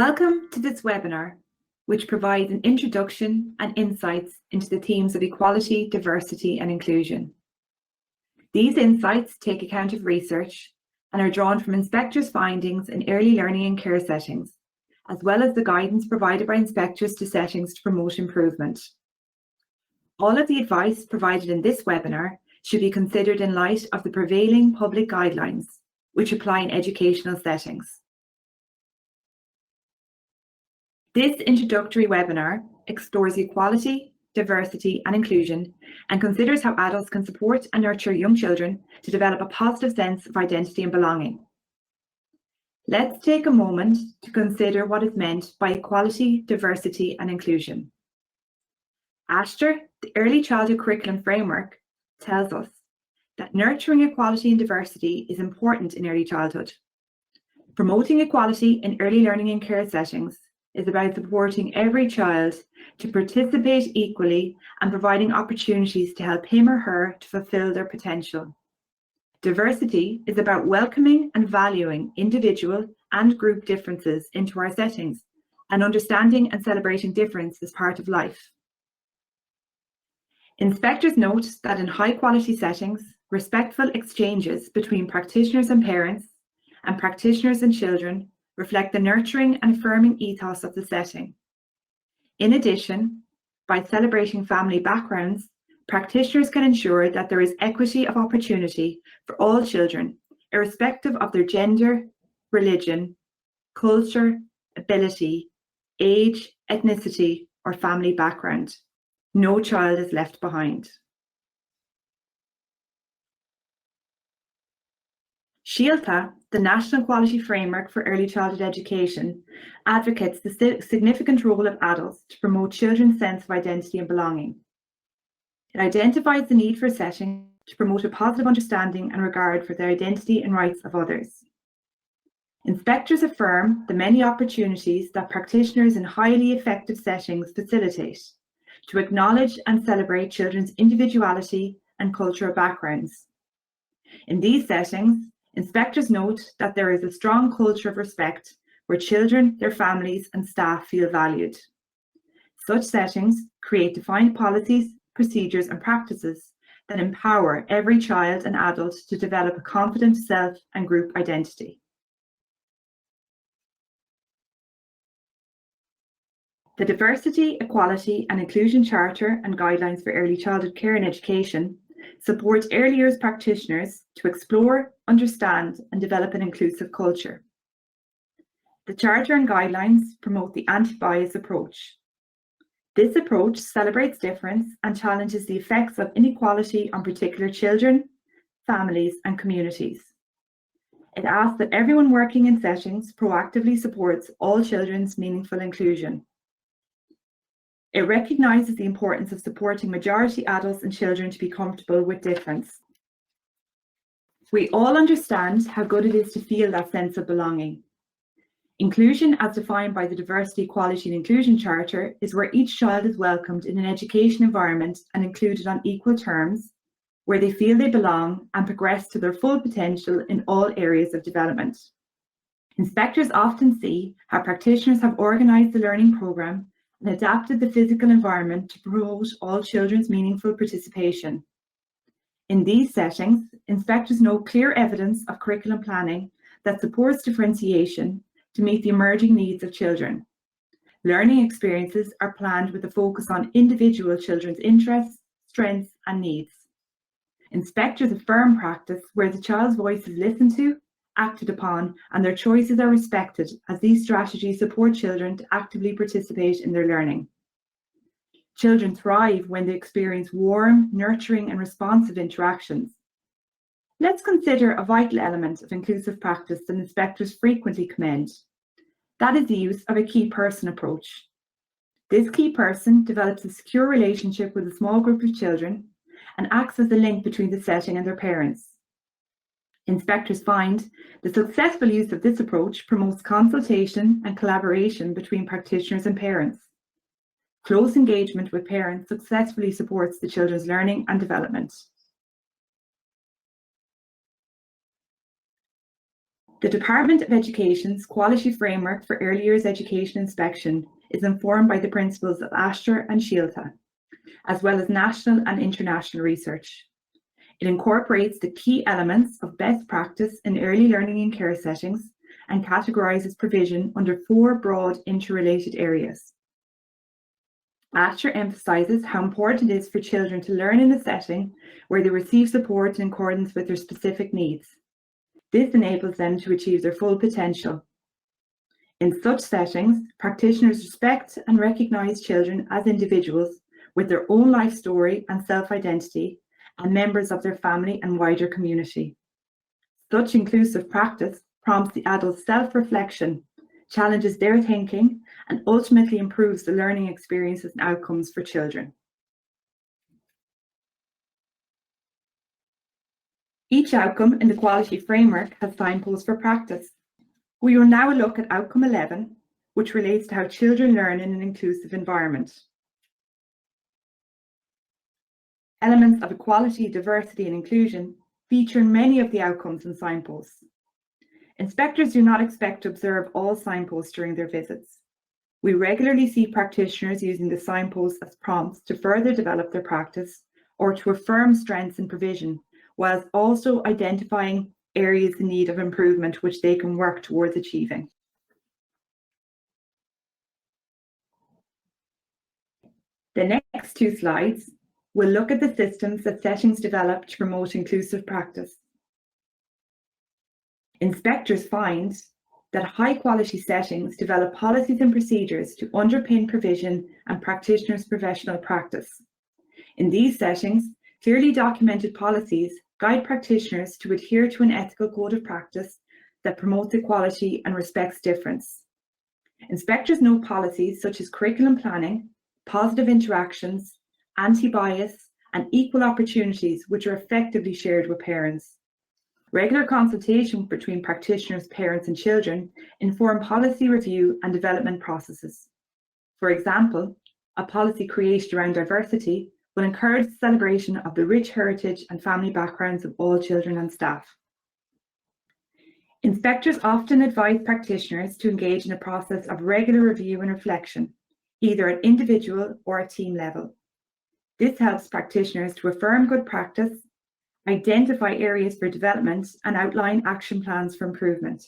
Welcome to this webinar, which provides an introduction and insights into the themes of equality, diversity and inclusion. These insights take account of research and are drawn from inspectors' findings in early learning and care settings, as well as the guidance provided by inspectors to settings to promote improvement. All of the advice provided in this webinar should be considered in light of the prevailing public guidelines, which apply in educational settings. This introductory webinar explores equality, diversity and inclusion and considers how adults can support and nurture young children to develop a positive sense of identity and belonging. Let's take a moment to consider what is meant by equality, diversity and inclusion. ASHTR, the Early Childhood Curriculum Framework, tells us that nurturing equality and diversity is important in early childhood. Promoting equality in early learning and care settings is about supporting every child to participate equally and providing opportunities to help him or her to fulfill their potential. Diversity is about welcoming and valuing individual and group differences into our settings and understanding and celebrating difference as part of life. Inspectors note that in high-quality settings, respectful exchanges between practitioners and parents and practitioners and children reflect the nurturing and affirming ethos of the setting. In addition, by celebrating family backgrounds, practitioners can ensure that there is equity of opportunity for all children, irrespective of their gender, religion, culture, ability, age, ethnicity, or family background. No child is left behind. SHIELTA, the National Quality Framework for Early Childhood Education, advocates the significant role of adults to promote children's sense of identity and belonging. It identifies the need for a setting to promote a positive understanding and regard for the identity and rights of others. Inspectors affirm the many opportunities that practitioners in highly effective settings facilitate to acknowledge and celebrate children's individuality and cultural backgrounds. In these settings, inspectors note that there is a strong culture of respect where children, their families and staff feel valued. Such settings create defined policies, procedures and practices that empower every child and adult to develop a confident self and group identity. The Diversity, Equality and Inclusion Charter and Guidelines for Early Childhood Care and Education supports early years practitioners to explore, understand and develop an inclusive culture. The Charter and Guidelines promote the anti-bias approach. This approach celebrates difference and challenges the effects of inequality on particular children, families and communities. It asks that everyone working in settings proactively supports all children's meaningful inclusion. It recognises the importance of supporting majority adults and children to be comfortable with difference. We all understand how good it is to feel that sense of belonging. Inclusion, as defined by the Diversity, Equality and Inclusion Charter, is where each child is welcomed in an education environment and included on equal terms, where they feel they belong and progress to their full potential in all areas of development. Inspectors often see how practitioners have organised the learning programme and adapted the physical environment to promote all children's meaningful participation. In these settings, inspectors note clear evidence of curriculum planning that supports differentiation to meet the emerging needs of children. Learning experiences are planned with a focus on individual children's interests, strengths and needs. Inspectors affirm practice where the child's voice is listened to, acted upon and their choices are respected, as these strategies support children to actively participate in their learning. Children thrive when they experience warm, nurturing and responsive interactions. Let's consider a vital element of inclusive practice that inspectors frequently commend. That is the use of a key person approach. This key person develops a secure relationship with a small group of children and acts as the link between the setting and their parents. Inspectors find the successful use of this approach promotes consultation and collaboration between practitioners and parents. Close engagement with parents successfully supports the children's learning and development. The Department of Education's Quality Framework for Early Years Education Inspection is informed by the principles of ASHTR and SHIELTA, as well as national and international research. It incorporates the key elements of best practice in early learning and care settings and categorises provision under 4 broad interrelated areas. ASHTR emphasises how important it is for children to learn in a setting where they receive support in accordance with their specific needs. This enables them to achieve their full potential. In such settings, practitioners respect and recognise children as individuals with their own life story and self-identity and members of their family and wider community. Such inclusive practice prompts the adult's self-reflection, challenges their thinking, and ultimately improves the learning experiences and outcomes for children. Each outcome in the quality framework has signposts for practice. We will now look at outcome 11, which relates to how children learn in an inclusive environment. Elements of equality, diversity, and inclusion feature in many of the outcomes and signposts. Inspectors do not expect to observe all signposts during their visits. We regularly see practitioners using the signposts as prompts to further develop their practice or to affirm strengths in provision, whilst also identifying areas in need of improvement which they can work towards achieving. The next 2 slides will look at the systems that settings develop to promote inclusive practice. Inspectors find that high-quality settings develop policies and procedures to underpin provision and practitioners' professional practice. In these settings, clearly documented policies guide practitioners to adhere to an ethical code of practice that promotes equality and respects difference. Inspectors know policies such as curriculum planning, positive interactions, anti-bias, and equal opportunities, which are effectively shared with parents. Regular consultation between practitioners, parents, and children inform policy review and development processes. For example, a policy created around diversity will encourage the celebration of the rich heritage and family backgrounds of all children and staff. Inspectors often advise practitioners to engage in a process of regular review and reflection, either at individual or at team level. This helps practitioners to affirm good practice, identify areas for development, and outline action plans for improvement.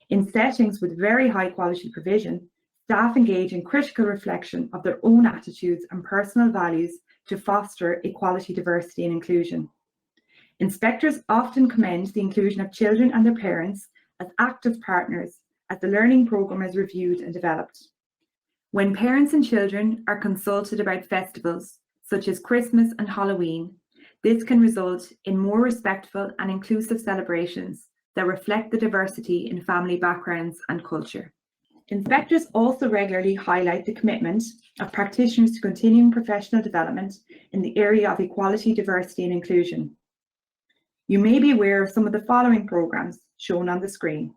In settings with very high quality provision, staff engage in critical reflection of their own attitudes and personal values to foster equality, diversity, and inclusion. Inspectors often commend the inclusion of children and their parents as active partners as the learning programme is reviewed and developed. When parents and children are consulted about festivals such as Christmas and Halloween, this can result in more respectful and inclusive celebrations that reflect the diversity in family backgrounds and culture. Inspectors also regularly highlight the commitment of practitioners to continuing professional development in the area of equality, diversity, and inclusion. You may be aware of some of the following programmes shown on the screen.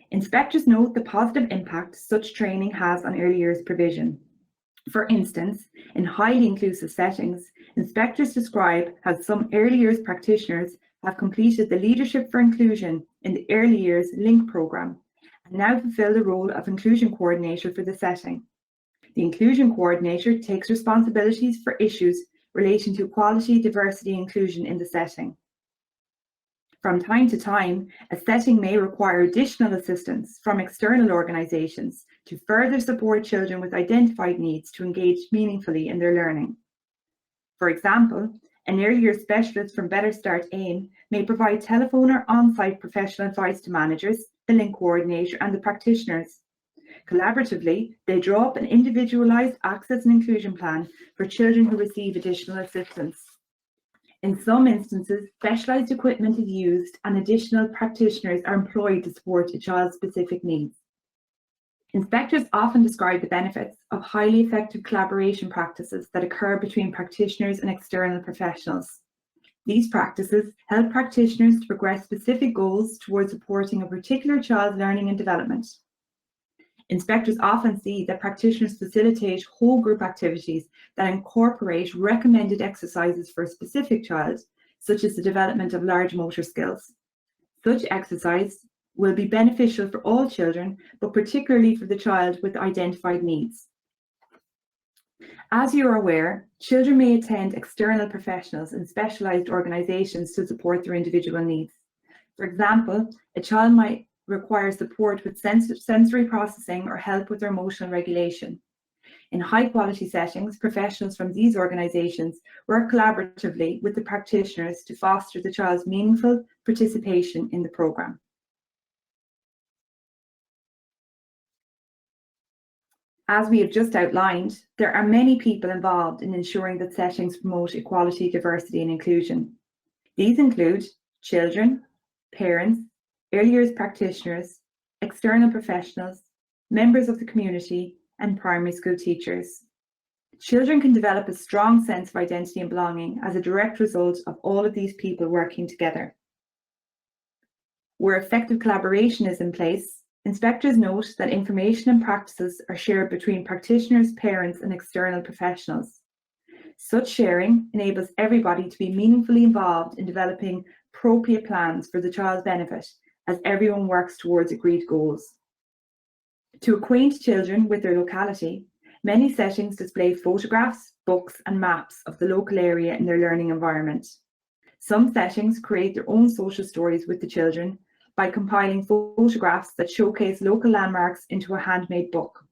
Inspectors note the positive impact such training has on early years provision. For instance, in highly inclusive settings, inspectors describe how some early years practitioners have completed the Leadership for Inclusion in the Early Years LINK programme and now fulfil the role of Inclusion Coordinator for the setting. The Inclusion Coordinator takes responsibilities for issues relating to equality, diversity, and inclusion in the setting. From time to time, a setting may require additional assistance from external organisations to further support children with identified needs to engage meaningfully in their learning. For example, an early years specialist from Better Start AIM may provide telephone or on-site professional advice to managers, the link coordinator, and the practitioners. Collaboratively, they draw up an individualised access and inclusion plan for children who receive additional assistance. In some instances, specialised equipment is used and additional practitioners are employed to support a child's specific needs. Inspectors often describe the benefits of highly effective collaboration practices that occur between practitioners and external professionals. These practices help practitioners to progress specific goals towards supporting a particular child's learning and development. Inspectors often see that practitioners facilitate whole group activities that incorporate recommended exercises for a specific child, such as the development of large motor skills. Such exercise will be beneficial for all children, but particularly for the child with identified needs. As you are aware, children may attend external professionals and specialised organisations to support their individual needs. For example, a child might require support with sensory processing or help with their emotional regulation. In high quality settings, professionals from these organisations work collaboratively with the practitioners to foster the child's meaningful participation in the programme. As we have just outlined, there are many people involved in ensuring that settings promote equality, diversity and inclusion. These include children, parents, early years practitioners, external professionals, members of the community and primary school teachers. Children can develop a strong sense of identity and belonging as a direct result of all of these people working together. Where effective collaboration is in place, inspectors note that information and practices are shared between practitioners, parents and external professionals. Such sharing enables everybody to be meaningfully involved in developing appropriate plans for the child's benefit as everyone works towards agreed goals. To acquaint children with their locality, many settings display photographs, books and maps of the local area in their learning environment. Some settings create their own social stories with the children by compiling photographs that showcase local landmarks into a handmade book.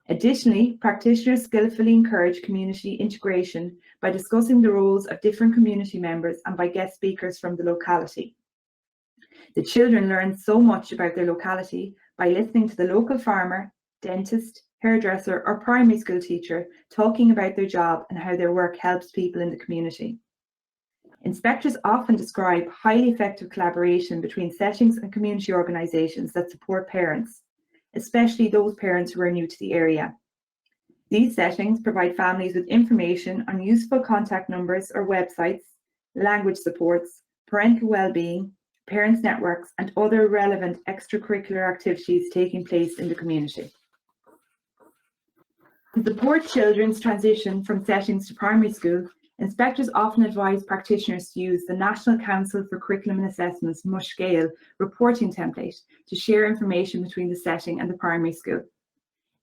Additionally, practitioners skillfully encourage community integration by discussing the roles of different community members and by guest speakers from the locality. The children learn so much about their locality by listening to the local farmer, dentist, hairdresser or primary school teacher talking about their job and how their work helps people in the community. Inspectors often describe highly effective collaboration between settings and community organisations that support parents, especially those parents who are new to the area. These settings provide families with information on useful contact numbers or websites, language supports, parental well-being, parents' networks and other relevant extracurricular activities taking place in the community. To support children's transition from settings to primary school, inspectors often advise practitioners to use the National Council for Curriculum and Assessment's MUSH-Scale reporting template to share information between the setting and the primary school.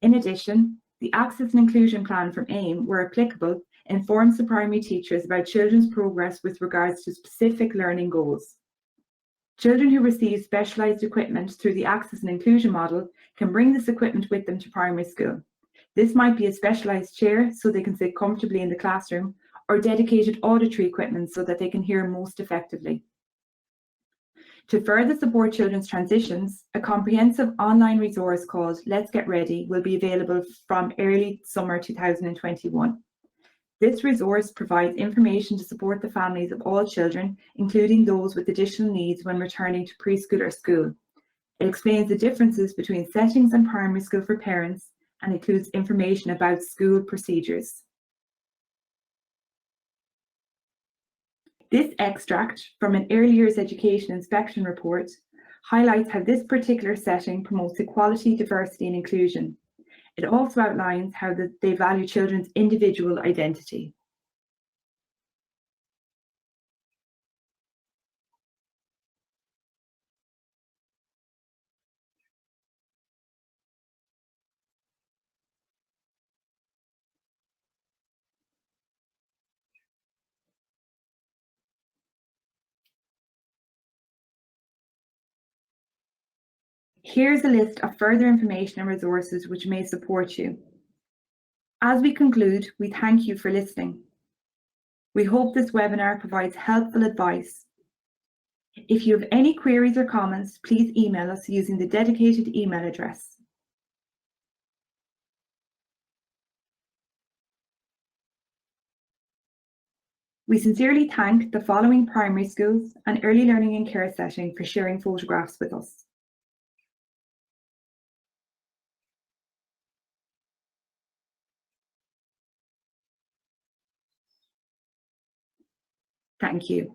In addition, the Access and Inclusion Plan from AIM, where applicable, informs the primary teachers about children's progress with regards to specific learning goals. Children who receive specialised equipment through the Access and Inclusion model can bring this equipment with them to primary school. This might be a specialised chair so they can sit comfortably in the classroom, or dedicated auditory equipment so that they can hear most effectively. To further support children's transitions, a comprehensive online resource called Let's Get Ready will be available from early summer 2021. This resource provides information to support the families of all children, including those with additional needs when returning to preschool or school. It explains the differences between settings and primary school for parents and includes information about school procedures. This extract from an Early Years Education Inspection report highlights how this particular setting promotes equality, diversity and inclusion. It also outlines how they value children's individual identity. Here's a list of further information and resources which may support you. As we conclude, we thank you for listening. We hope this webinar provides helpful advice. If you have any queries or comments, please email us using the dedicated email address. We sincerely thank the following primary schools and early learning and care setting for sharing photographs with us. Thank you.